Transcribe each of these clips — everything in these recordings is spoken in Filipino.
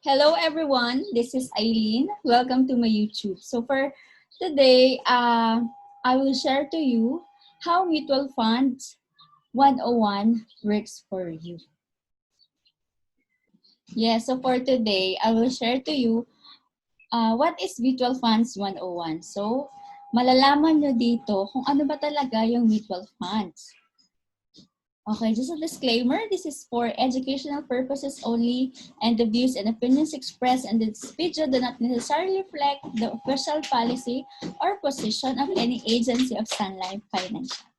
Hello everyone, this is Ailyn. Welcome to my YouTube. So for today, I will share to you how mutual funds 101 works for you. So for today, I will share to you what is mutual funds 101. So malalaman nyo dito kung ano ba talaga yung mutual funds. Okay, just a disclaimer, this is for educational purposes only, and the views and opinions expressed in this video do not necessarily reflect the official policy or position of any agency of Sun Life Financial.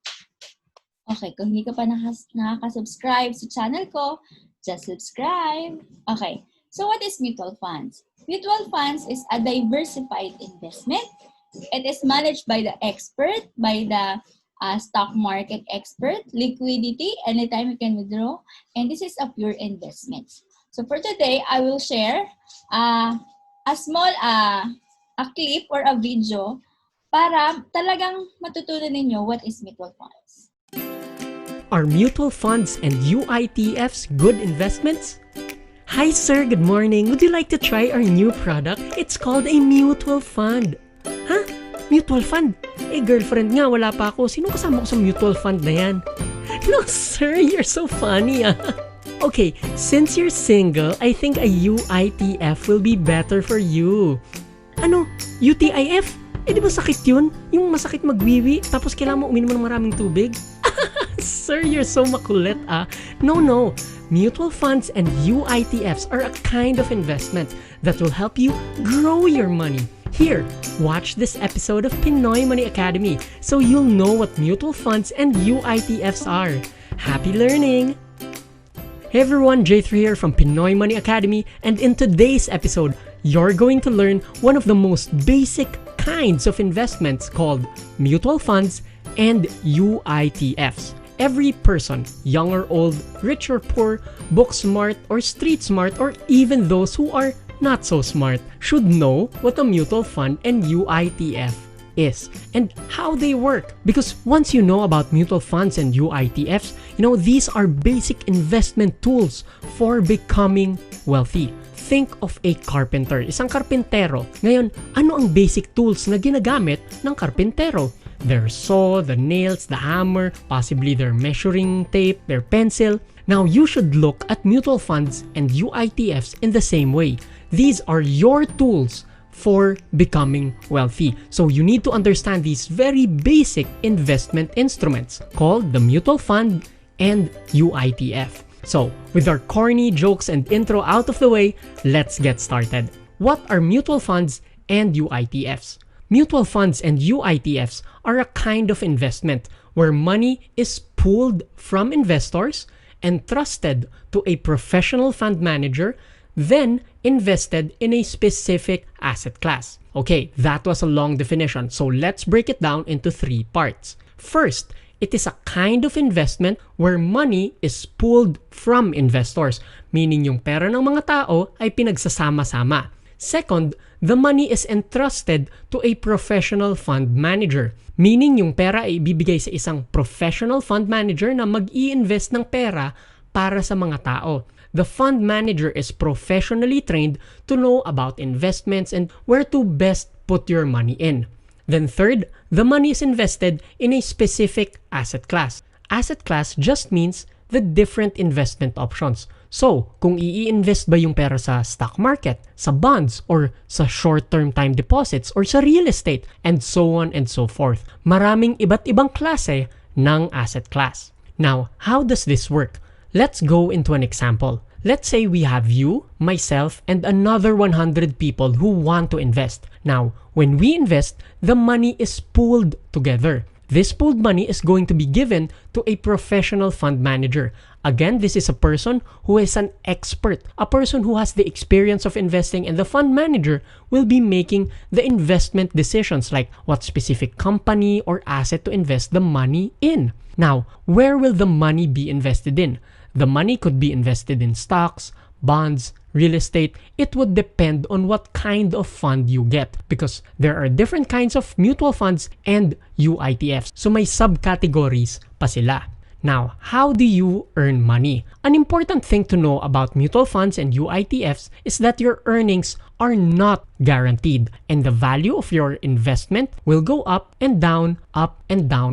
Okay, kung hindi ka pa nakaka-subscribe sa channel ko, just subscribe. Okay, so what is mutual funds? Mutual funds is a diversified investment. It is managed by the expert, by the stock market expert, liquidity, anytime you can withdraw, and this is a pure investment. So for today, I will share a small a clip or a video para talagang matutunan ninyo what is mutual funds. Are mutual funds and UITFs good investments? Hi sir, good morning. Would you like to try our new product? It's called a mutual fund. Huh? Mutual fund? Eh, girlfriend nga, wala pa ako. Sino kasama ko sa mutual fund na yan? No, sir, you're so funny, Okay, since you're single, I think a UITF will be better for you. Ano? UTIF? Eh, di ba sakit yun? Yung masakit magwiwi, tapos kailangan mo uminom ng maraming tubig? Sir, you're so makulit, No. Mutual funds and UITFs are a kind of investment that will help you grow your money. Here, watch this episode of Pinoy Money Academy so you'll know what mutual funds and UITFs are. Happy learning! Hey everyone, J3 here from Pinoy Money Academy, and in today's episode, you're going to learn one of the most basic kinds of investments called mutual funds and UITFs. Every person, young or old, rich or poor, book smart or street smart, or even those who are not so smart, should know what a mutual fund and UITF is and how they work. Because once you know about mutual funds and UITFs, these are basic investment tools for becoming wealthy. Think of a carpenter, isang karpintero. Ngayon, ano ang basic tools na ginagamit ng karpintero? Their saw, the nails, the hammer, possibly their measuring tape, their pencil. Now, you should look at mutual funds and UITFs in the same way. These are your tools for becoming wealthy. So you need to understand these very basic investment instruments called the mutual fund and UITF. So with our corny jokes and intro out of the way, let's get started. What are mutual funds and UITFs? Mutual funds and UITFs are a kind of investment where money is pooled from investors and trusted to a professional fund manager, then invested in a specific asset class. Okay, that was a long definition, so let's break it down into 3 parts. First, it is a kind of investment where money is pooled from investors, meaning yung pera ng mga tao ay pinagsasama-sama. Second, the money is entrusted to a professional fund manager, meaning yung pera ay ibibigay sa isang professional fund manager na mag-i-invest ng pera para sa mga tao. The fund manager is professionally trained to know about investments and where to best put your money in. Then third, the money is invested in a specific asset class. Asset class just means the different investment options. So, kung i-invest ba yung pera sa stock market, sa bonds, or sa short-term time deposits, or sa real estate, and so on and so forth. Maraming iba't ibang klase ng asset class. Now, how does this work? Let's go into an example. Let's say we have you, myself, and another 100 people who want to invest. Now, when we invest, the money is pooled together. This pooled money is going to be given to a professional fund manager. Again, this is a person who is an expert, a person who has the experience of investing, and the fund manager will be making the investment decisions like what specific company or asset to invest the money in. Now, where will the money be invested in? The money could be invested in stocks, bonds, real estate. It would depend on what kind of fund you get because there are different kinds of mutual funds and UITFs. So may subcategories pa sila. Now, how do you earn money? An important thing to know about mutual funds and UITFs is that your earnings are not guaranteed, and the value of your investment will go up and down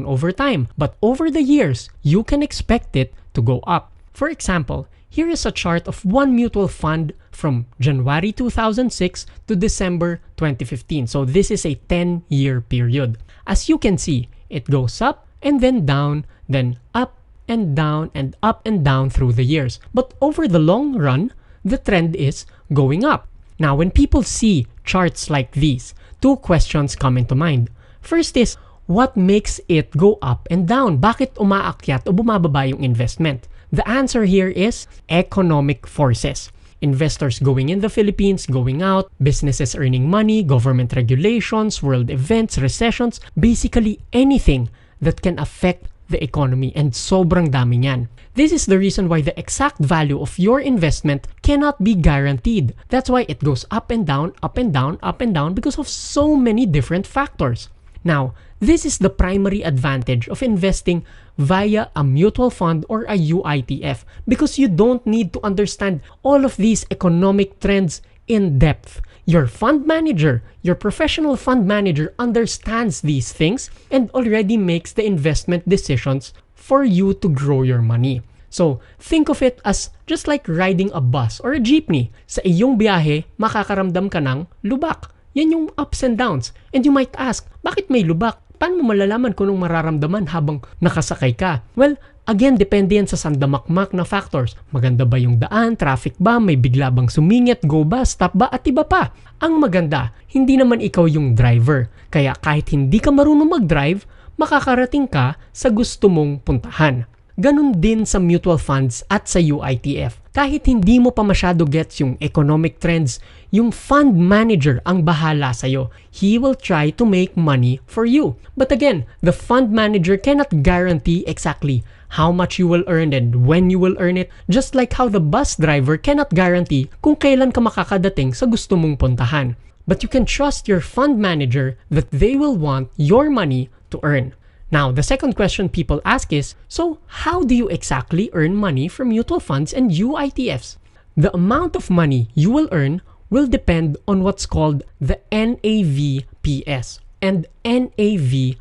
over time. But over the years, you can expect it to go up. For example, here is a chart of one mutual fund from January 2006 to December 2015. So this is a 10-year period. As you can see, it goes up and then down, then up and down and up and down through the years. But over the long run, the trend is going up. Now, when people see charts like these, two questions come into mind. First is, what makes it go up and down? Bakit umaakyat o bumababa yung investment? The answer here is economic forces. Investors going in the Philippines, going out, businesses earning money, government regulations, world events, recessions, basically anything that can affect the economy, and sobrang dami niyan. This is the reason why the exact value of your investment cannot be guaranteed. That's why it goes up and down, up and down, up and down because of so many different factors. Now, this is the primary advantage of investing via a mutual fund or a UITF because you don't need to understand all of these economic trends in depth. Your fund manager, your professional fund manager understands these things and already makes the investment decisions for you to grow your money. So, think of it as just like riding a bus or a jeepney. Sa iyong biyahe, makakaramdam ka ng lubak. Yan yung ups and downs. And you might ask, bakit may lubak? Paano mo malalaman kung anong mararamdaman habang nakasakay ka? Well, again, depende yan sa sandamakmak na factors. Maganda ba yung daan? Traffic ba? May bigla bang sumingit? Go ba? Stop ba? At iba pa. Ang maganda, hindi naman ikaw yung driver. Kaya kahit hindi ka marunong mag-drive, makakarating ka sa gusto mong puntahan. Ganun din sa mutual funds at sa UITF. Kahit hindi mo pa masyado gets yung economic trends, yung fund manager ang bahala sa'yo. He will try to make money for you. But again, the fund manager cannot guarantee exactly how much you will earn and when you will earn it, just like how the bus driver cannot guarantee kung kailan ka makakadating sa gusto mong puntahan. But you can trust your fund manager that they will want your money to earn. Now, the second question people ask is, so how do you exactly earn money from mutual funds and UITFs? The amount of money you will earn will depend on what's called the NAVPS and NAVPU.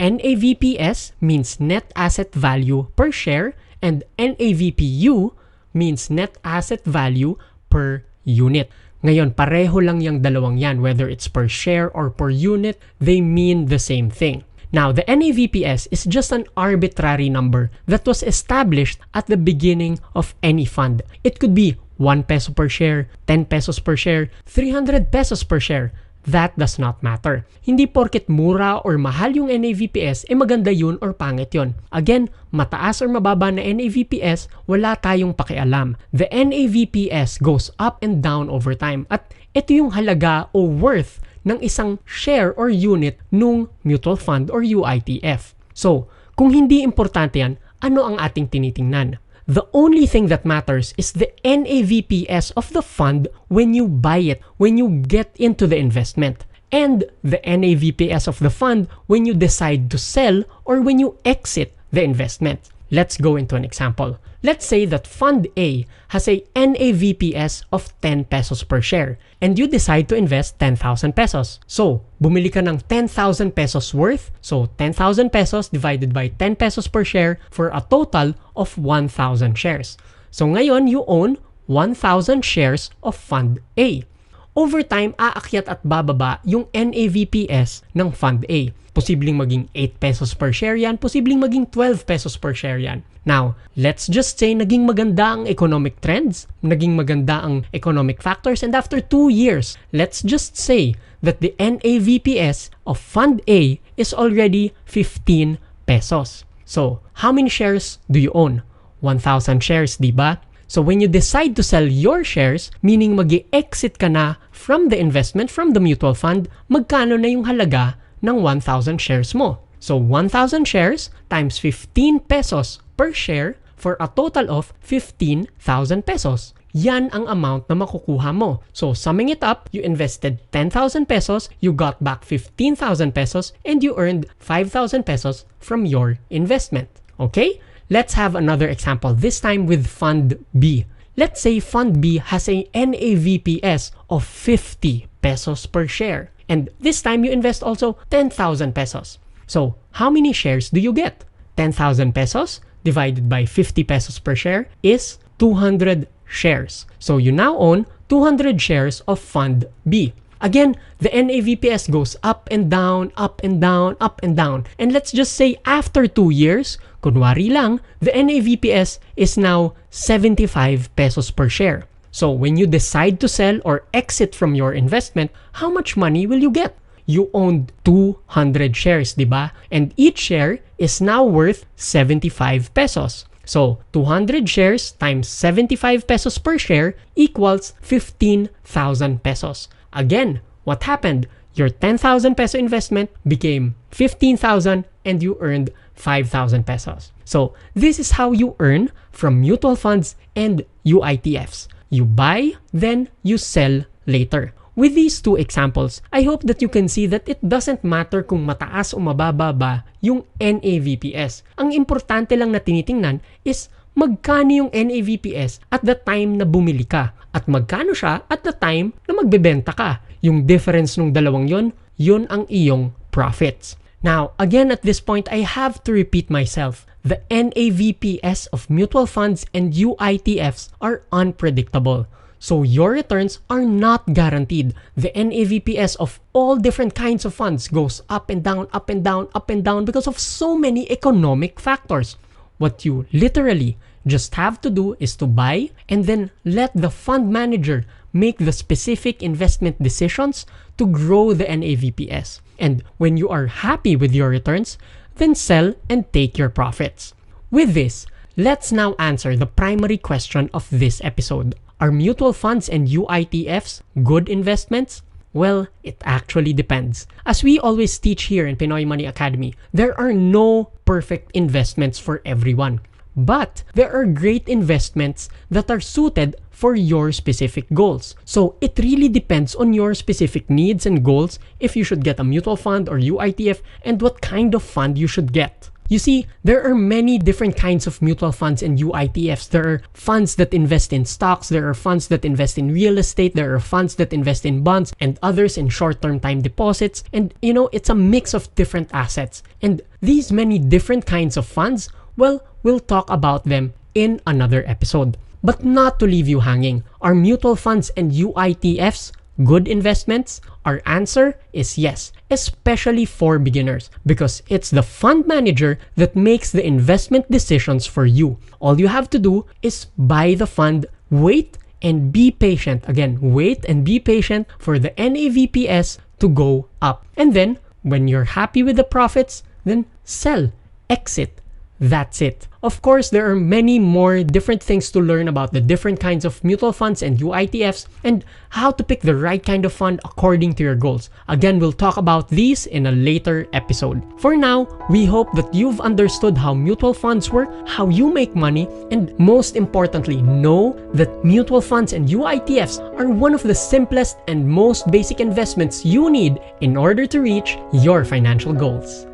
NAVPS means net asset value per share and NAVPU means net asset value per unit. Ngayon, pareho lang yung dalawang yan, whether it's per share or per unit, they mean the same thing. Now, the NAVPS is just an arbitrary number that was established at the beginning of any fund. It could be 1 peso per share, 10 pesos per share, 300 pesos per share. That does not matter. Hindi porket mura or mahal yung NAVPS, maganda yun or pangit yun. Again, mataas or mababa na NAVPS, wala tayong pakialam. The NAVPS goes up and down over time. At ito yung halaga o worth ng isang share or unit nung mutual fund or UITF. So, kung hindi importante yan, ano ang ating tinitingnan? The only thing that matters is the NAVPS of the fund when you buy it, when you get into the investment. And the NAVPS of the fund when you decide to sell or when you exit the investment. Let's go into an example. Let's say that Fund A has a NAVPS of 10 pesos per share and you decide to invest 10,000 pesos. So, bumili ka ng 10,000 pesos worth. So, 10,000 pesos divided by 10 pesos per share for a total of 1,000 shares. So, ngayon you own 1,000 shares of Fund A. Over time, aakyat at bababa yung NAVPS ng Fund A. Posibleng maging 8 pesos per share yan, posibleng maging 12 pesos per share yan. Now, let's just say naging maganda ang economic trends, naging maganda ang economic factors, and after 2 years, let's just say that the NAVPS of Fund A is already 15 pesos. So, how many shares do you own? 1,000 shares, di ba? So when you decide to sell your shares, meaning mag-exit ka na from the investment, from the mutual fund, magkano na yung halaga ng 1,000 shares mo? So 1,000 shares times 15 pesos per share for a total of 15,000 pesos. Yan ang amount na makukuha mo. So summing it up, you invested 10,000 pesos, you got back 15,000 pesos, and you earned 5,000 pesos from your investment. Okay? Let's have another example, this time with Fund B. Let's say Fund B has a NAVPS of 50 pesos per share. And this time you invest also 10,000 pesos. So, how many shares do you get? 10,000 pesos divided by 50 pesos per share is 200 shares. So, you now own 200 shares of Fund B. Again, the NAVPS goes up and down, up and down, up and down. And let's just say after 2 years, kunwari lang, the NAVPS is now 75 pesos per share. So when you decide to sell or exit from your investment, how much money will you get? You owned 200 shares, diba? And each share is now worth 75 pesos. So 200 shares times 75 pesos per share equals 15,000 pesos. Again, what happened? Your 10,000 peso investment became 15,000 and you earned 5,000 pesos. So this is how you earn from mutual funds and UITFs. You buy, then you sell later. With these two examples, I hope that you can see that it doesn't matter kung mataas o mababa ba yung NAVPS. Ang importante lang na tinitingnan is magkano yung NAVPS at the time na bumili ka at magkano siya at the time na magbebenta ka. Yung difference ng dalawang yun ang iyong profits. Now, again at this point, I have to repeat myself. The NAVPS of mutual funds and UITFs are unpredictable. So your returns are not guaranteed. The NAVPS of all different kinds of funds goes up and down, up and down, up and down because of so many economic factors. What you literally just have to do is to buy and then let the fund manager make the specific investment decisions to grow the NAVPS. And when you are happy with your returns, then sell and take your profits. With this, let's now answer the primary question of this episode. Are mutual funds and UITFs good investments? Well, it actually depends. As we always teach here in Pinoy Money Academy, there are no perfect investments for everyone. But there are great investments that are suited for your specific goals. So it really depends on your specific needs and goals if you should get a mutual fund or UITF and what kind of fund you should get. You see, there are many different kinds of mutual funds and UITFs. There are funds that invest in stocks, there are funds that invest in real estate, there are funds that invest in bonds, and others in short-term time deposits. And it's a mix of different assets. And these many different kinds of funds, well, we'll talk about them in another episode. But not to leave you hanging, are mutual funds and UITFs good investments? Our answer is yes, especially for beginners, because it's the fund manager that makes the investment decisions for you. All you have to do is buy the fund, wait, and be patient. Again, wait and be patient for the NAVPS to go up. And then, when you're happy with the profits, then sell, exit. That's it. Of course, there are many more different things to learn about the different kinds of mutual funds and UITFs and how to pick the right kind of fund according to your goals. Again, we'll talk about these in a later episode. For now, we hope that you've understood how mutual funds work, how you make money, and most importantly, know that mutual funds and UITFs are one of the simplest and most basic investments you need in order to reach your financial goals.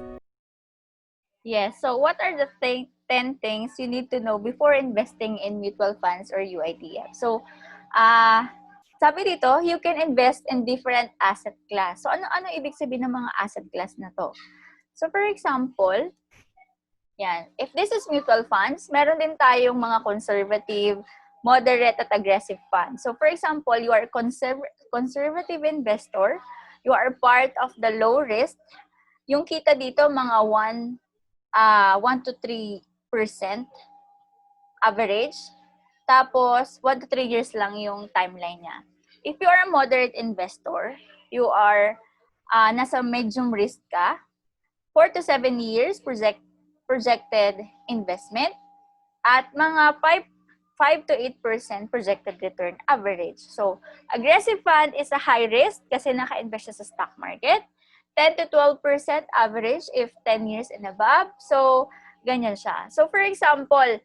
Yes. So what are the 10 things you need to know before investing in mutual funds or UITF? So, sabi dito, you can invest in different asset class. So, ano ibig sabihin ng mga asset class na to? So, for example, yan. If this is mutual funds, meron din tayong mga conservative, moderate, at aggressive funds. So, for example, you are conservative investor, you are part of the low risk. Yung kita dito, mga 1 to 3% average. Tapos, 1 to 3 years lang yung timeline niya. If you are a moderate investor, you are nasa medium risk ka, 4 to 7 years projected investment, at mga 5 to 8% projected return average. So, aggressive fund is a high risk kasi naka-invest siya sa stock market. 10 to 12% average if 10 years and above. So, ganyan siya. So, for example,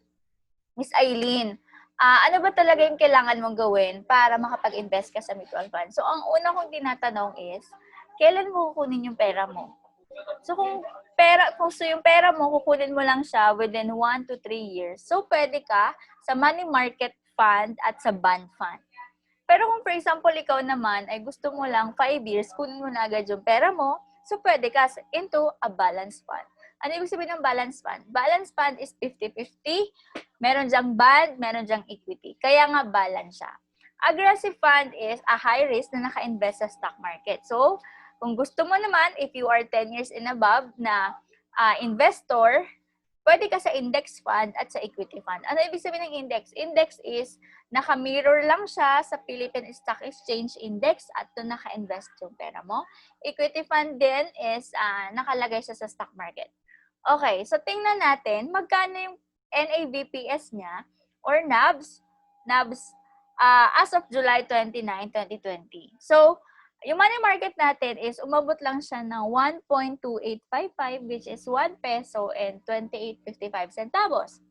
Miss Ailyn, ano ba talaga yung kailangan mong gawin para makapag-invest ka sa mutual fund? So, ang una kong tinatanong is, kailan mo kukunin yung pera mo? So, kung yung pera mo, kukunin mo lang siya within 1 to 3 years. So, pwede ka sa money market fund at sa bond fund. Pero kung for example, ikaw naman ay gusto mo lang 5 years, kunin mo na agad yung pera mo, so pwede ka into a balance fund. Ano ibig sabihin ng balance fund? Balance fund is 50-50. Meron dyang bond, meron dyang equity. Kaya nga balance siya. Aggressive fund is a high risk na naka-invest sa stock market. So, kung gusto mo naman, if you are 10 years and above na investor, pwede ka sa index fund at sa equity fund. Ano ibig sabihin ng index? Index is naka-mirror lang siya sa Philippine Stock Exchange Index at doon naka-invest yung pera mo. Equity fund din is nakalagay siya sa stock market. Okay, so tingnan natin magkano yung NABPS niya or NABS as of July 29, 2020. So, yung money market natin is umabot lang siya ng 1.2855 which is 1 peso and 28.55 centavos.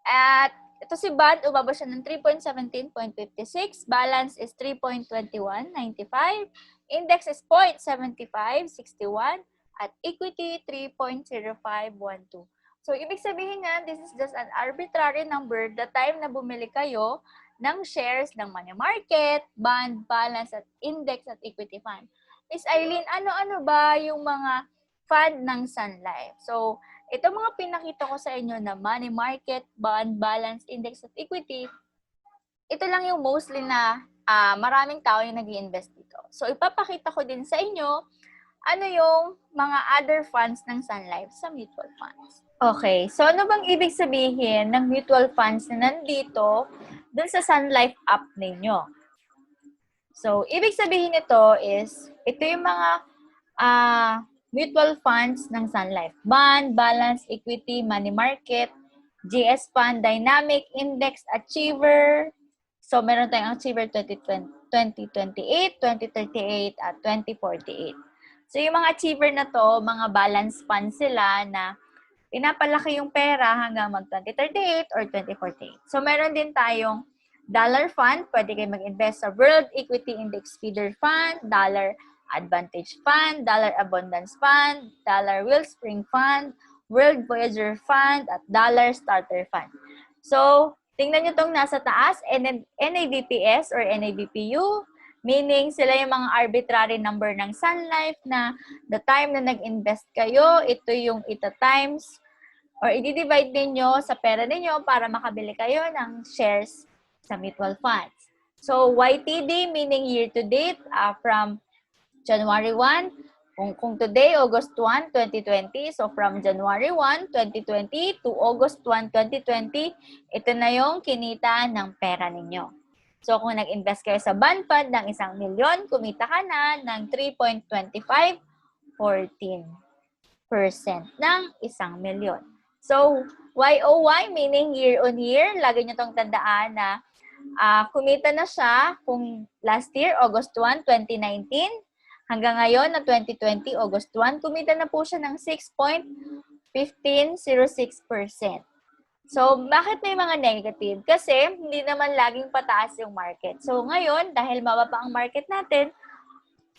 At ito si bond, umabot siya ng 3.17.56, balance is 3.2195, index is 0.7561, at equity 3.0512. So, ibig sabihin nga, this is just an arbitrary number the time na bumili kayo ng shares ng money market, bond, balance, at index at equity fund. Miss Ailyn, ano-ano ba yung mga fund ng Sun Life? So, ito mga pinakita ko sa inyo na money market, bond, balance, index, at equity, ito lang yung mostly na maraming tao yung nag-i-invest dito. So, ipapakita ko din sa inyo ano yung mga other funds ng Sun Life sa mutual funds. Okay, so ano bang ibig sabihin ng mutual funds na nandito dun sa Sun Life app ninyo? So, ibig sabihin nito is, ito yung mga mutual funds ng Sun Life. Bond, balance, equity, money market, GS Fund, Dynamic, Index, Achiever. So, meron tayong Achiever 2028, 2038, at 2048. So, yung mga Achiever na to, mga balance funds sila na pinapalaki yung pera hanggang mag-2038 or 2048. So, meron din tayong Dollar Fund. Pwede kayo mag-invest sa World Equity Index Feeder Fund, Dollar Advantage Fund, Dollar Abundance Fund, Dollar Wellspring Fund, World Voyager Fund, at Dollar Starter Fund. So, tingnan nyo itong nasa taas, NABPS or NABPU, meaning sila yung mga arbitrary number ng Sun Life na the time na nag-invest kayo, ito yung ita-times or i-divide ninyo sa pera ninyo para makabili kayo ng shares sa mutual funds. So, YTD meaning year to date from January 1, kung today, August 1, 2020, so from January 1, 2020 to August 1, 2020, ito na yung kinita ng pera ninyo. So, kung nag-invest kayo sa bond fund ng 1 milyon, kumita ka na ng 3.2514% ng 1 milyon. So, YOY meaning year on year, lagi nyo itong tandaan na kumita na siya kung last year, August 1, 2019, hanggang ngayon na 2020, August 1, kumita na po siya ng 6.1506%. So, bakit may mga negative? Kasi hindi naman laging pataas yung market. So, ngayon, dahil mababa ang market natin,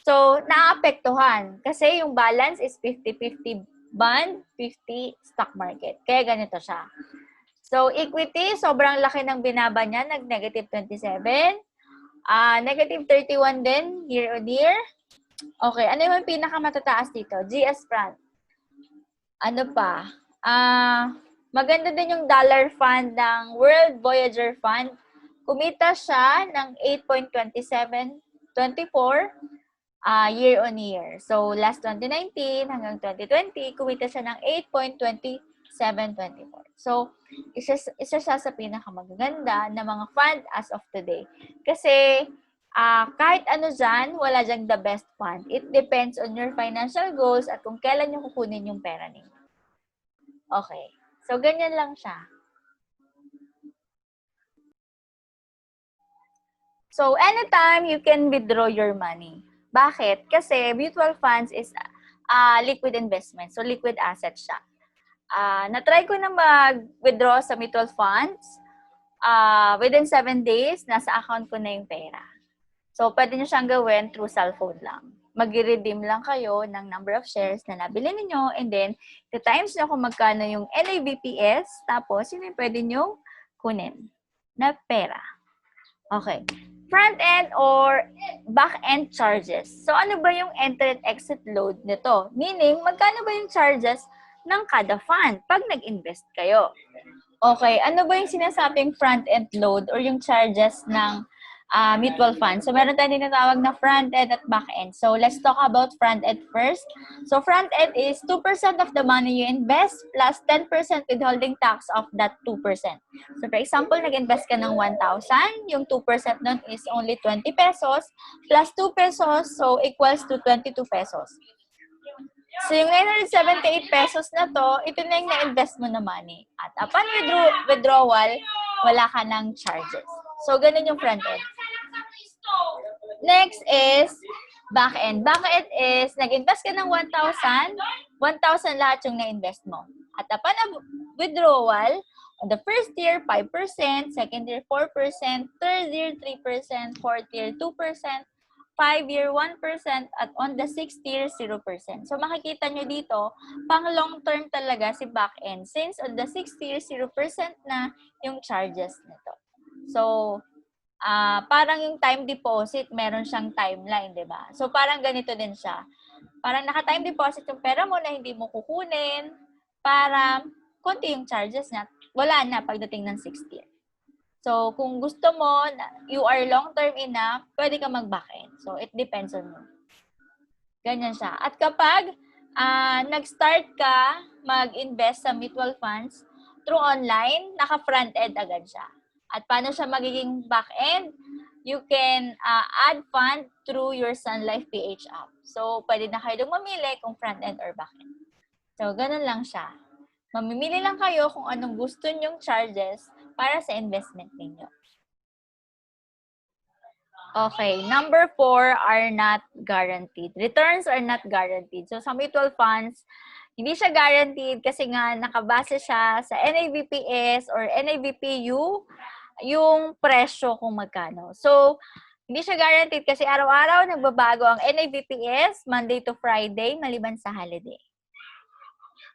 so, naapektuhan. Kasi yung balance is 50-50 bond, 50 stock market. Kaya ganito siya. So, equity, sobrang laki ng binaba niya, nag-negative 27. Negative 31 din, year on year. Okay, ano yung pinakamatataas dito? GS Fund. Ano pa? Maganda din yung dollar fund ng World Voyager Fund. Kumita siya ng 8.2724 year on year. So, last 2019 hanggang 2020, kumita siya ng 8.2724. So, isa siya sa pinakamagaganda na mga fund as of today. Kasi, kahit ano dyan, wala dyan the best fund. It depends on your financial goals at kung kailan nyo kukunin yung pera ninyo. Okay. So, ganyan lang siya. So, anytime you can withdraw your money. Bakit? Kasi mutual funds is liquid investment. So, liquid asset siya. Na-try ko na mag-withdraw sa mutual funds. Within 7 days, nasa account ko na yung pera. So, pwede nyo siyang gawin through cellphone lang. mag-redeem lang kayo ng number of shares na nabili niyo and then times nyo kung magkano yung NABPS, tapos yun yung pwede nyo kunin na pera. Okay. Front-end or back-end charges. So, ano ba yung enter and exit load nito? Meaning, magkano ba yung charges ng kada fund pag nag-invest kayo? Okay. Ano ba yung sinasabing front-end load or yung charges ng mutual fund? So, meron tayong tinatawag na front-end at back-end. So, let's talk about front-end first. So, front-end is 2% of the money you invest plus 10% withholding tax of that 2%. So, for example, nag-invest ka ng 1,000. Yung 2% nun is only 20 pesos plus 2 pesos. So, equals to 22 pesos. So, yung 978 pesos na to, ito na yung na-invest mo na money. At upon withdrawal, wala ka ng charges. So, ganun yung front-end. Next is back-end. Back-end is, nag-invest ka ng 1,000, 1,000 lahat yung na-invest mo. At upon withdrawal, on the first year, 5%, second year, 4%, third year, 3%, fourth year, 2%, 5-year, 1%, at on the 6th year, 0%. So, makikita nyo dito, pang long term talaga si back-end. Since on the 6th year, 0% na yung charges nito. So, parang yung time deposit, meron siyang timeline, di ba? So, parang ganito din siya. Parang naka-time deposit yung pera mo na hindi mo kukunin para konti yung charges niya. Wala na pagdating ng 6th year. So, kung gusto mo, you are long-term enough, pwede ka mag-back-end. So, it depends on you. Ganyan siya. At kapag nag-start ka mag-invest sa mutual funds through online, naka-front-end agad siya. At paano siya magiging back-end? You can add fund through your Sun Life PH app. So, pwede na kayo mamili kung front-end or back-end. So, ganun lang siya. Mamimili lang kayo kung anong gusto nyong charges para sa investment ninyo. Okay, number 4 are not guaranteed. Returns are not guaranteed. So, sa mutual funds, hindi siya guaranteed kasi nga nakabase siya sa NABPS or NABPU, yung presyo kung magkano. So, hindi siya guaranteed kasi araw-araw nagbabago ang NABPS, Monday to Friday, maliban sa holiday.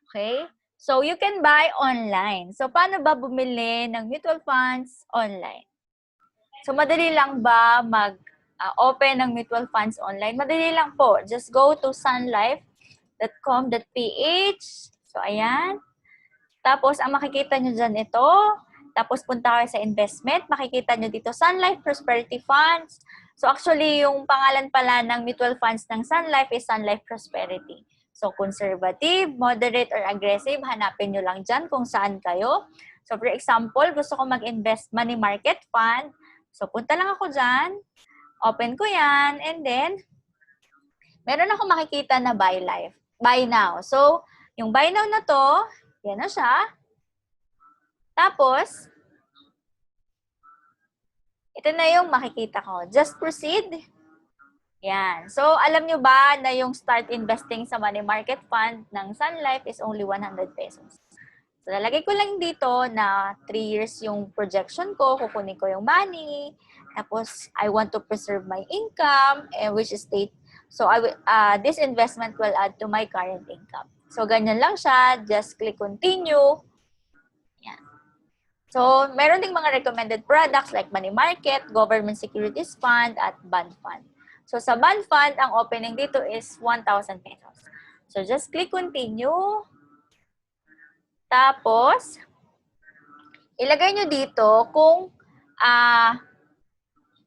Okay? So, you can buy online. So, paano ba bumili ng mutual funds online? So, madali lang ba mag-open ng mutual funds online? Madali lang po. Just go to sunlife.com.ph. So, ayan. Tapos, ang makikita nyo dyan ito. Tapos, punta kayo sa investment. Makikita nyo dito, Sun Life Prosperity Funds. So, actually, yung pangalan pala ng mutual funds ng Sun Life is Sun Life Prosperity. So, conservative, moderate, or aggressive, hanapin nyo lang dyan kung saan kayo. So, for example, gusto ko mag-invest money market fund. So, punta lang ako dyan. Open ko yan. And then, meron ako makikita na buy now. So, yung buy now na to, yan na siya. Tapos, ito na yung makikita ko. Just proceed. Yan. So, alam nyo ba na yung start investing sa money market fund ng Sun Life is only 100 pesos. So, lalagay ko lang dito na 3 years yung projection ko, kukunin ko yung money, tapos I want to preserve my income, which is state. So, this investment will add to my current income. So, ganyan lang siya. Just click continue. Yan. So, meron ding mga recommended products like money market, government securities fund, at bond fund. So, sa bond fund, ang opening dito is 1,000 pesos. So, just click continue. Tapos, ilagay nyo dito kung,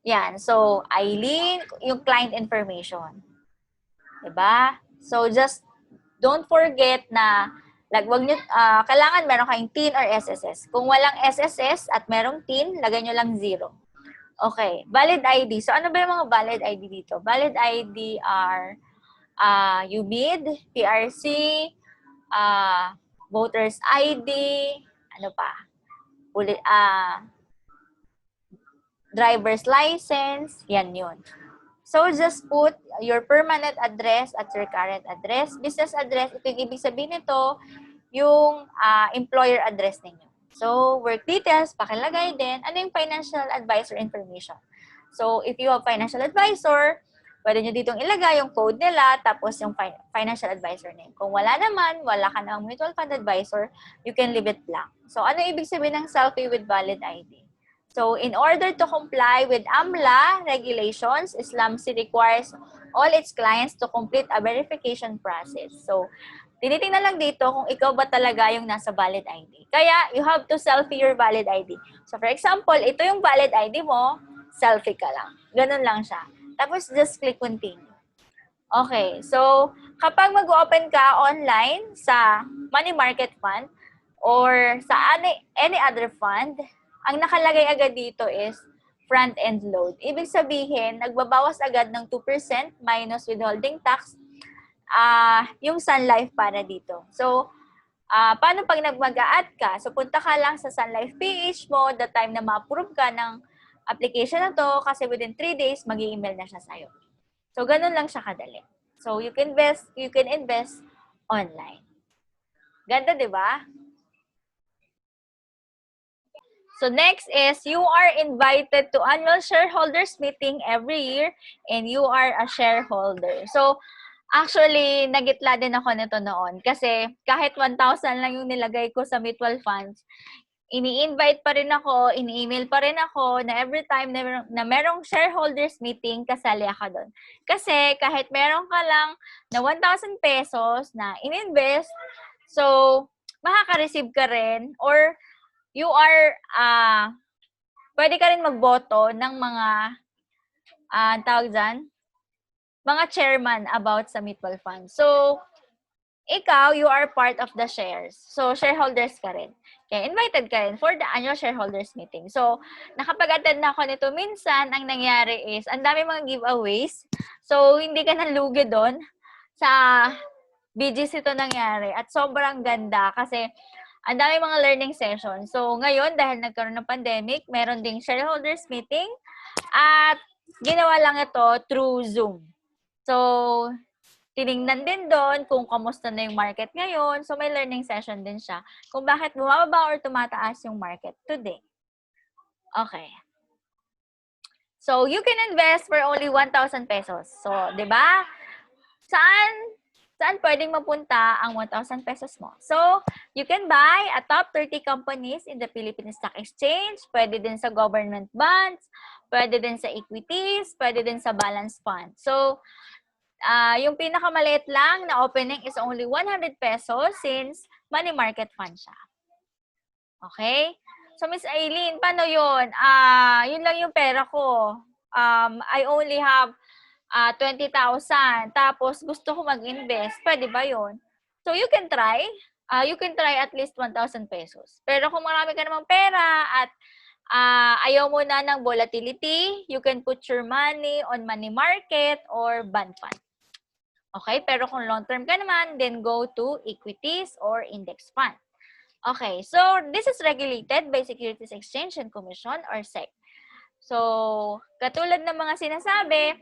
yan. So, Ailyn, yung client information. Diba? So, just don't forget na, wag nyo, kailangan meron kayong TIN or SSS. Kung walang SSS at merong TIN, lagay nyo lang 0. Okay, valid ID. So, ano ba yung mga valid ID dito? Valid ID are UBID, PRC, Voters ID, ano pa? Driver's license, yan yun. So, just put your permanent address at your current address. Business address, ito yung ibig sabihin nito, yung employer address ninyo. So, work details, pakilagay din. Ano yung financial advisor information? So, if you have financial advisor, pwede nyo ditong ilagay yung code nila, tapos yung financial advisor name. Kung wala naman, wala ka ng mutual fund advisor, you can leave it blank. So, ano ibig sabihin ng selfie with valid ID? So, in order to comply with AMLA regulations, Islamcy requires all its clients to complete a verification process. So, tinitingnan lang dito kung ikaw ba talaga yung nasa valid ID. Kaya, you have to selfie your valid ID. So, for example, ito yung valid ID mo, selfie ka lang. Ganun lang siya. Tapos, just click continue. Okay. So, kapag mag-open ka online sa money market fund or sa any other fund, ang nakalagay agad dito is front-end load. Ibig sabihin, nagbabawas agad ng 2% minus withholding tax yung Sun Life para dito. So, paano pag mag-a-add ka? So, punta ka lang sa Sun Life page mo, the time na ma-approve ka ng application na to, kasi within 3 days, mag-i-email na siya sa'yo. So, ganun lang siya kadali. So, you can invest online. Ganda, di ba? So, next is, you are invited to annual shareholders meeting every year and you are a shareholder. So, actually, nagitla din ako nito noon kasi kahit 1,000 lang yung nilagay ko sa mutual funds, ini-invite pa rin ako, ini-email pa rin ako na every time na merong shareholders meeting, kasali ako doon. Kasi kahit meron ka lang na 1,000 pesos na in-invest, so, makaka-receive ka rin or you are, pwede ka rin magboto ng mga, tawag dyan, mga chairman about sa mutual fund. So, ikaw, you are part of the shares. So, shareholders ka rin. Kaya invited ka rin for the annual shareholders meeting. So, nakapag-attend na ako nito minsan, ang nangyari is, ang dami mga giveaways. So, hindi ka nalugi doon. Sa BGC ito nangyari. At sobrang ganda kasi ang dami mga learning sessions. So, ngayon, dahil nagkaroon ng pandemic, meron ding shareholders meeting at ginawa lang ito through Zoom. So, tiningnan din doon kung kamusta na yung market ngayon. So, may learning session din siya kung bakit bumababa or tumataas yung market today. Okay. So, you can invest for only 1,000 pesos. So, di ba? Saan pwedeng mapunta ang 1,000 pesos mo? So, you can buy a top 30 companies in the Philippine Stock Exchange. Pwede din sa government bonds. Pwede din sa equities. Pwede din sa balance fund. So, yung pinakamaliit lang na opening is only 100 pesos since money market fund siya. Okay? So, Miss Ailyn, paano yun? Yun lang yung pera ko. I only have 20,000. Tapos, gusto ko mag-invest. Pwede ba yun? So, you can try. You can try at least 1,000 pesos. Pero kung marami ka namang pera at ayaw mo na ng volatility, you can put your money on money market or bond fund. Okay? Pero kung long-term ka naman, then go to equities or index fund. Okay. So, this is regulated by Securities Exchange and Commission or SEC. So, katulad ng mga sinasabi,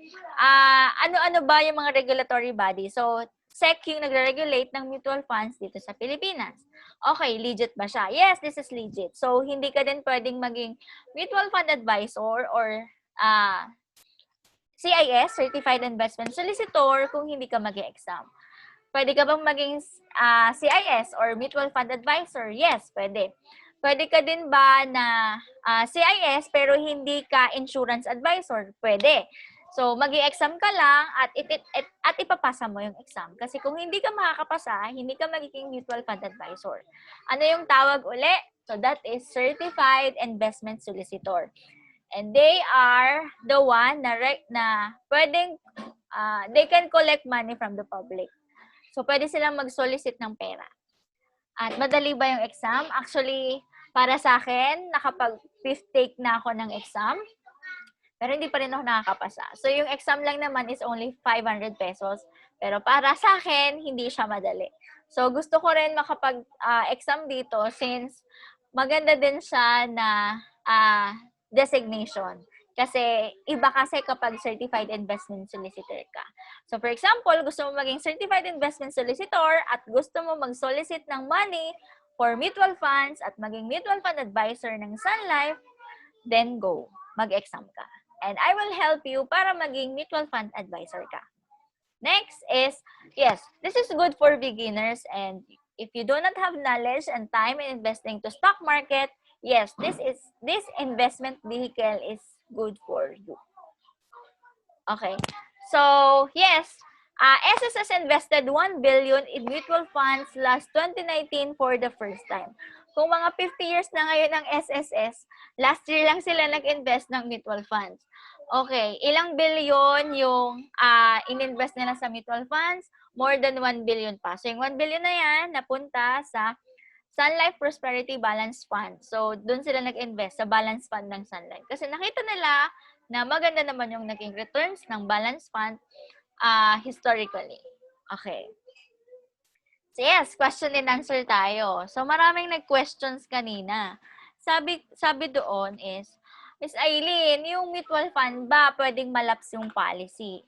ano-ano ba yung mga regulatory body? So, SEC yung nagre-regulate ng mutual funds dito sa Pilipinas. Okay, legit ba siya? Yes, this is legit. So, hindi ka din pwedeng maging mutual fund advisor or CIS, Certified Investment Solicitor, kung hindi ka mag-exam. Pwede ka bang maging CIS or mutual fund advisor? Yes, pwede. Pwede ka din ba na CIS pero hindi ka insurance advisor? Pwede. So, mag-i-exam ka lang at ipapasa mo yung exam. Kasi kung hindi ka makakapasa, hindi ka magiging mutual fund advisor. Ano yung tawag uli? So, that is Certified Investment Solicitor. And they are the one na pwedeng, they can collect money from the public. So, pwede silang mag-solicit ng pera. At madali ba yung exam? Actually, para sa akin, nakapag-fifth take na ako ng exam. Pero hindi pa rin ako nakakapasa. So, yung exam lang naman is only 500 pesos. Pero para sa akin, hindi siya madali. So, gusto ko rin makapag-exam dito since maganda din siya na designation. Kasi iba kasi kapag Certified Investment Solicitor ka. So, for example, gusto mo maging Certified Investment Solicitor at gusto mo mag-solicit ng money for mutual funds at maging mutual fund advisor ng Sun Life, then go. Mag-exam ka. And I will help you para maging mutual fund advisor ka. Next is, yes, this is good for beginners, and if you do not have knowledge and time in investing to stock market, yes, this investment vehicle is good for you. Okay. So, yes, SSS invested 1 billion in mutual funds last 2019 for the first time. Kung mga 50 years na ngayon ang SSS, last year lang sila nag-invest ng mutual funds. Okay, ilang billion yung in-invest nila sa mutual funds? More than 1 billion pa. So, yung 1 billion na yan, napunta sa Sun Life Prosperity Balance Fund. So, doon sila nag-invest sa balance fund ng Sun Life. Kasi nakita nila na maganda naman yung naging returns ng balance fund historically. Okay. So, yes, question and answer tayo. So, maraming nag-questions kanina. Sabi doon is, Miss Ailyn, yung mutual fund ba, pwedeng malaps yung policy?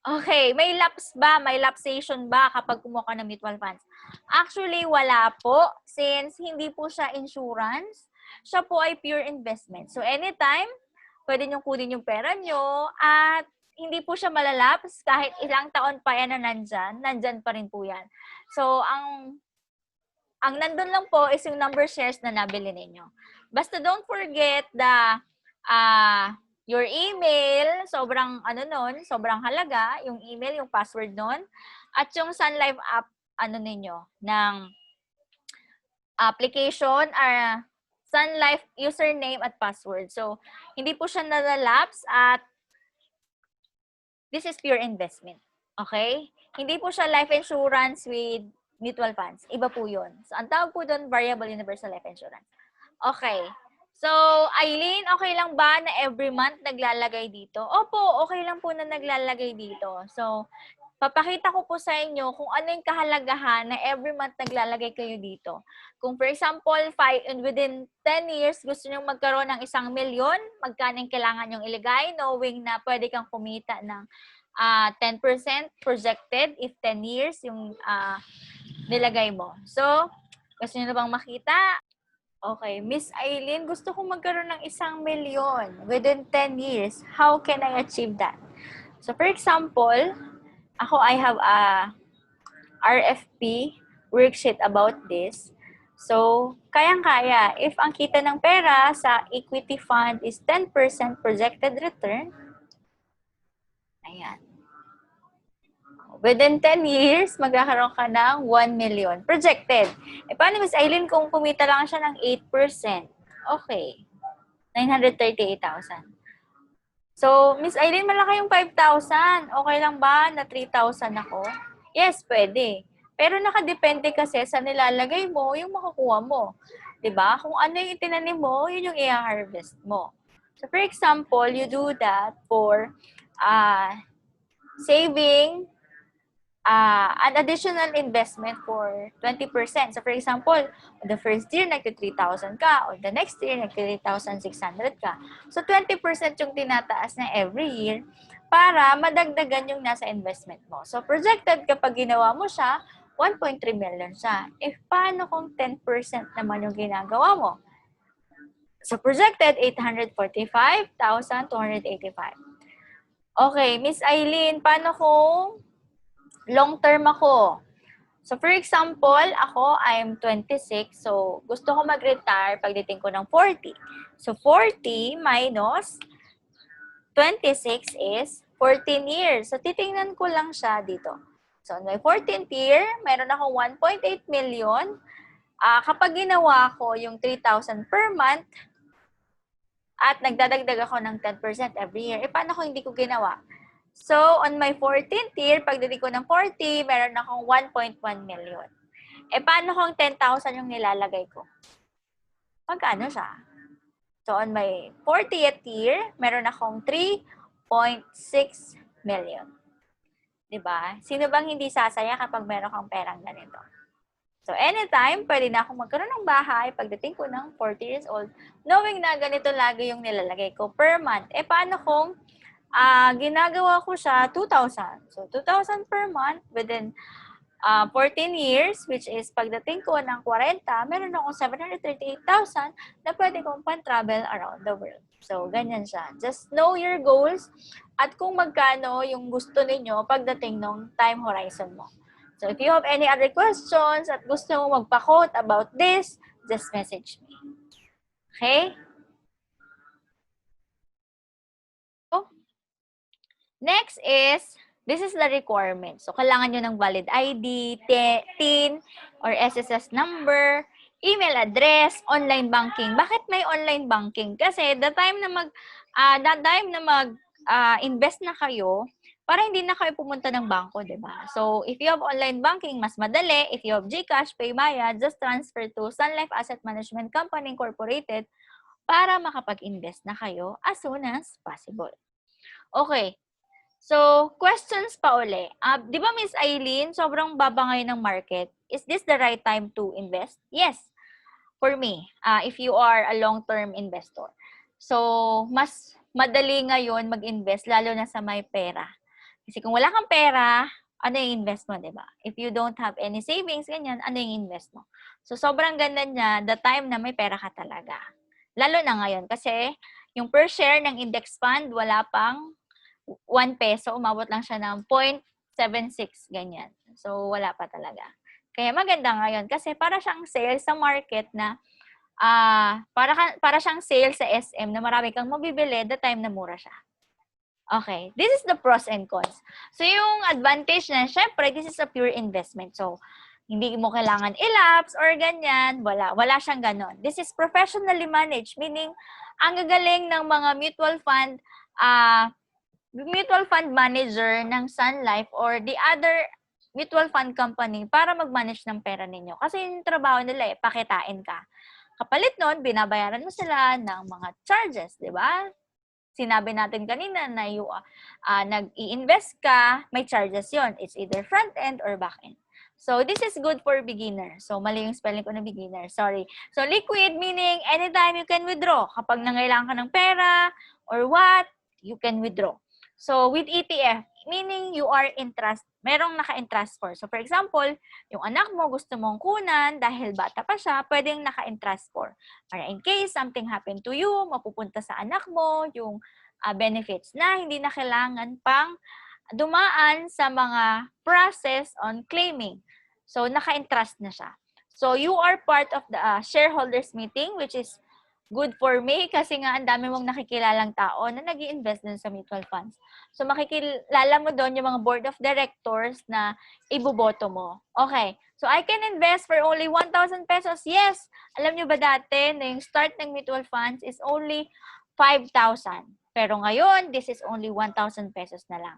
Okay, may lapse ba? May lapsation ba kapag kumuha ka ng mutual funds? Actually, wala po. Since hindi po siya insurance, siya po ay pure investment. So, anytime, pwede nyo kunin yung pera nyo at hindi po siya malalaps kahit ilang taon pa yan na nandyan pa rin po yan. So, ang nandun lang po is yung number shares na nabili ninyo. Basta don't forget the your email, sobrang sobrang halaga, yung email, yung password nun, at yung Sun Life app, ng application, Sun Life username at password. So, hindi po siya nalalapse at this is pure investment. Okay? Hindi po siya life insurance with mutual funds. Iba po yun. So, ang tawag po doon, variable universal life insurance. Okay. So, Ailyn, okay lang ba na every month naglalagay dito? Opo, okay lang po na naglalagay dito. So, papakita ko po sa inyo kung ano yung kahalagahan na every month naglalagay kayo dito. Kung for example, within 10 years, gusto nyo magkaroon ng 1 milyon, magkano yung kailangan nyong ilagay, knowing na pwede kang kumita ng 10% projected if 10 years yung nilagay mo. So, gusto nyo na bang makita? Okay, Miss Ailyn, gusto kong magkaroon ng 1 milyon within 10 years. How can I achieve that? So, for example, I have a RFP worksheet about this. So, kayang-kaya. If ang kita ng pera sa equity fund is 10% projected return, ayan. Within 10 years, magkakaroon ka ng 1 million. Projected. Paano, Miss Ailyn, kung kumita lang siya ng 8%? Okay. 938,000. So, Miss Ailyn, malaki yung 5,000. Okay lang ba na 3,000 ako? Yes, pwede. Pero nakadepende kasi sa nilalagay mo, yung makukuha mo. 'Di ba? Kung ano yung itinanim mo, yun yung i-harvest mo. So, for example, you do that for saving an additional investment for 20%. So, for example, the first year, nagti-3,000 ka, or the next year, nagti-3,600 ka. So, 20% yung tinataas na every year para madagdagan yung nasa investment mo. So, projected kapag ginawa mo siya, 1.3 million siya. If paano kung 10% naman yung ginagawa mo? So, projected, 845,285. Okay, Miss Ailyn, paano kung long term ako? So, for example, I'm 26. So, gusto ko mag-retire pagdating ko ng 40. So, 40 minus 26 is 14 years. So, titingnan ko lang siya dito. So, on my 14th year, meron akong 1.8 million. Kapag ginawa ko yung 3,000 per month, at nagdadagdag ako ng 10% every year, paano kung hindi ko ginawa? So, on my 14th year, pagdating ko ng 40, meron akong 1.1 million. Paano kung 10,000 yung nilalagay ko? Magkano siya? So, on my 40th year, meron akong 3.6 million. Diba? Sino bang hindi sasaya kapag meron kang perang ganito? So, anytime, pwede na akong magkaroon ng bahay pagdating ko ng 40 years old, knowing na ganito lagi yung nilalagay ko per month. Paano kung ginagawa ko siya 2,000? So, 2,000 per month within 14 years, which is pagdating ko ng 40, meron akong 738,000 na pwede kong pan-travel around the world. So, ganyan siya. Just know your goals at kung magkano yung gusto ninyo pagdating ng time horizon mo. So, if you have any other questions at gusto mo magpa-quote about this, just message me. Okay? Next is, this is the requirement. So, kailangan nyo ng valid ID, TIN, or SSS number, email address, online banking. Bakit may online banking? Kasi the time na invest na kayo, para hindi na kayo pumunta ng bangko, di ba? So, if you have online banking, mas madali. If you have GCash, PayMaya, just transfer to Sun Life Asset Management Company Incorporated para makapag-invest na kayo as soon as possible. Okay. So, questions pa uli. Di ba, Miss Ailyn, sobrang baba ngayon ng market. Is this the right time to invest? Yes, for me, if you are a long-term investor. So, mas madali ngayon mag-invest, lalo na sa may pera. Kasi kung wala kang pera, ano yung invest mo, di ba? If you don't have any savings, ganyan, ano yung invest mo? So, sobrang ganda niya, the time na may pera ka talaga. Lalo na ngayon, kasi yung per share ng index fund, wala pang 1 peso, umabot lang siya ng 0.76, ganyan. So, wala pa talaga. Kaya maganda ngayon kasi para siyang sale sa market na para siyang sale sa SM na marami kang mabibili the time na mura siya. Okay, this is the pros and cons. So, yung advantage na, syempre, this is a pure investment. So, hindi mo kailangan ilapse or ganyan. Wala siyang ganon. This is professionally managed, meaning, ang gagaling ng mga mutual fund manager ng Sun Life or the other mutual fund company para mag-manage ng pera ninyo. Kasi yung trabaho nila pakitain ka. Kapalit nun, binabayaran mo sila ng mga charges, di ba? Sinabi natin kanina na nag-i-invest ka, may charges yon. It's either front-end or back-end. So, this is good for beginner. So, mali yung spelling ko na beginner. Sorry. So, liquid meaning anytime you can withdraw. Kapag nangailangan ka ng pera or what, you can withdraw. So, with ETF, meaning you are in trust, merong naka-entrust for. So, for example, yung anak mo gusto mong kunan dahil bata pa siya, pwedeng naka-entrust for. Para in case something happened to you, mapupunta sa anak mo, yung benefits na hindi na kailangan pang dumaan sa mga process on claiming. So, naka-entrust na siya. So, you are part of the shareholders meeting, which is good for me kasi nga ang dami mong nakikilalang tao na nag-i-invest din sa mutual funds. So, makikilala mo doon yung mga board of directors na iboboto mo. Okay. So, I can invest for only 1,000 pesos. Yes. Alam nyo ba dati na yung start ng mutual funds is only 5,000. Pero ngayon, this is only 1,000 pesos na lang.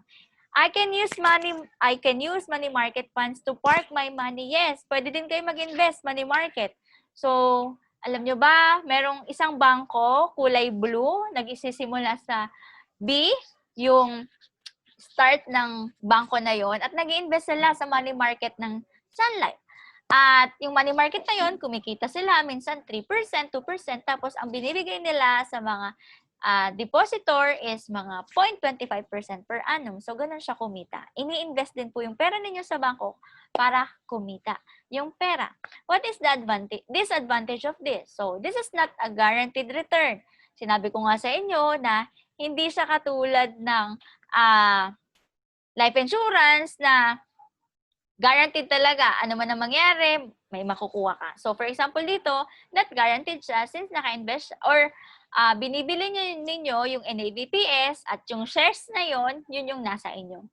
I can use money market funds to park my money. Yes. Pwede din kayo mag-invest money market. So, alam nyo ba, merong isang bangko, kulay blue, nag-isisimula sa B, yung start ng bangko na yon, at nag-i-invest sila sa money market ng Sun Life. At yung money market na yon, kumikita sila minsan 3%, 2%, tapos ang binibigay nila sa mga depositor is mga 0.25% per annum. So, ganun siya kumita. Ini-invest din po yung pera ninyo sa bangko para kumita yung pera. What is the disadvantage of this? So, this is not a guaranteed return. Sinabi ko nga sa inyo na hindi siya katulad ng life insurance na guaranteed talaga. Ano man ang mangyari, may makukuha ka. So, for example dito, not guaranteed siya since naka-invest or binibili ninyo yung NAVPS at yung shares na yon, yun yung nasa inyo.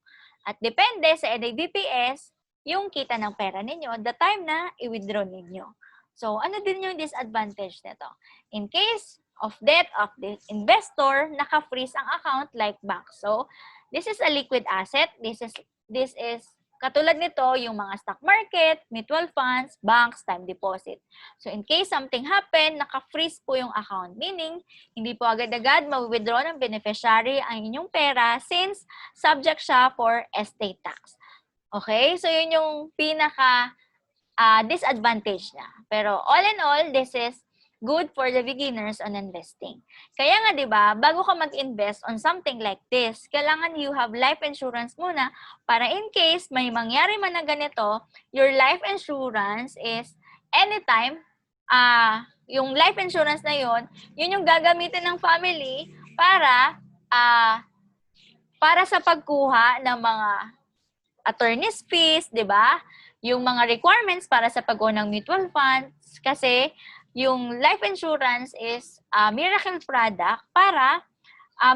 At depende sa NAVPS, yung kita ng pera ninyo, the time na i-withdraw ninyo. So, ano din yung disadvantage nito? In case of death of the investor, naka-freeze ang account like bank. So, this is a liquid asset. This is katulad nito, yung mga stock market, mutual funds, banks, time deposit. So, in case something happen, naka-freeze po yung account. Meaning, hindi po agad-agad ma-withdraw ng beneficiary ang inyong pera since subject siya for estate tax. Okay? So, yun yung pinaka disadvantage niya. Pero all in all, this is good for the beginners on investing. Kaya nga, di ba, bago ka mag-invest on something like this, kailangan you have life insurance muna para in case may mangyari man na ganito, your life insurance is anytime, yung life insurance na yun yung gagamitin ng family para sa pagkuha ng mga attorney's fees, di ba? Yung mga requirements para sa pag-o ng mutual funds kasi yung life insurance is a miracle product para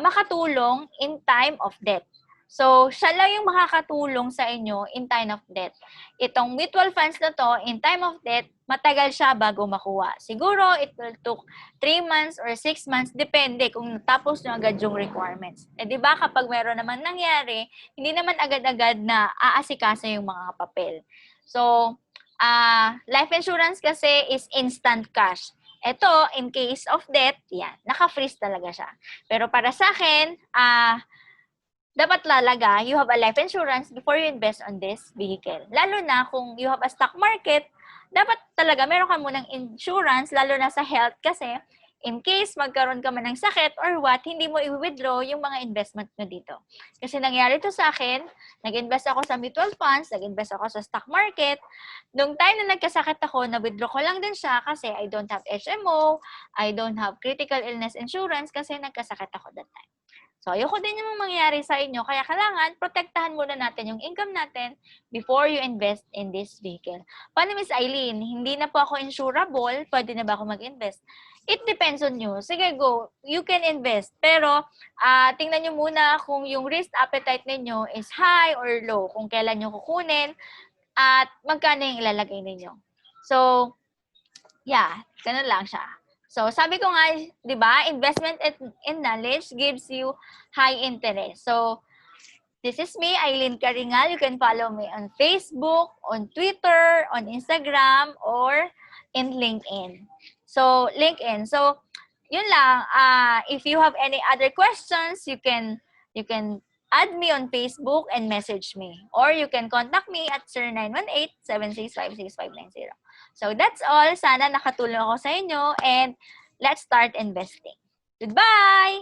makatulong in time of death. So, siya lang yung makakatulong sa inyo in time of death. Itong mutual funds na to, in time of death, matagal siya bago makuha. Siguro, it will took 3 months or 6 months, depende kung natapos nyo agad yung requirements. Eh, di ba, kapag meron naman nangyari, hindi naman agad-agad na aasikasa yung mga papel. So, life insurance kasi is instant cash. Ito, in case of death, yan, naka-freeze talaga siya. Pero para sa akin, dapat talaga, you have a life insurance before you invest on this vehicle. Lalo na kung you have a stock market, dapat talaga meron ka munang insurance, lalo na sa health kasi in case magkaroon ka man ng sakit or what, hindi mo i-withdraw yung mga investment mo dito. Kasi nangyari to sa akin, nag-invest ako sa mutual funds, nag-invest ako sa stock market. Nung time na nagkasakit ako, na-withdraw ko lang din siya kasi I don't have HMO, I don't have critical illness insurance kasi nagkasakit ako that time. So, ayoko din yung mangyari sa inyo. Kaya kailangan, protektahan muna natin yung income natin before you invest in this vehicle. Paano, Miss Ailyn? Hindi na po ako insurable. Pwede na ba ako mag-invest? It depends on you. Sige, go. You can invest. Pero, tingnan nyo muna kung yung risk appetite ninyo is high or low. Kung kailan nyo kukunin at magkano yung ilalagay ninyo. So, yeah. Ganun lang siya. So, sabi ko nga, di ba, investment in knowledge gives you high interest. So, this is me, Ailyn Caringal. You can follow me on Facebook, on Twitter, on Instagram, or in LinkedIn. So, LinkedIn. So, yun lang. If you have any other questions, you can add me on Facebook and message me. Or you can contact me at 0918-765-6590. So, that's all. Sana nakatulong ako sa inyo and let's start investing. Goodbye!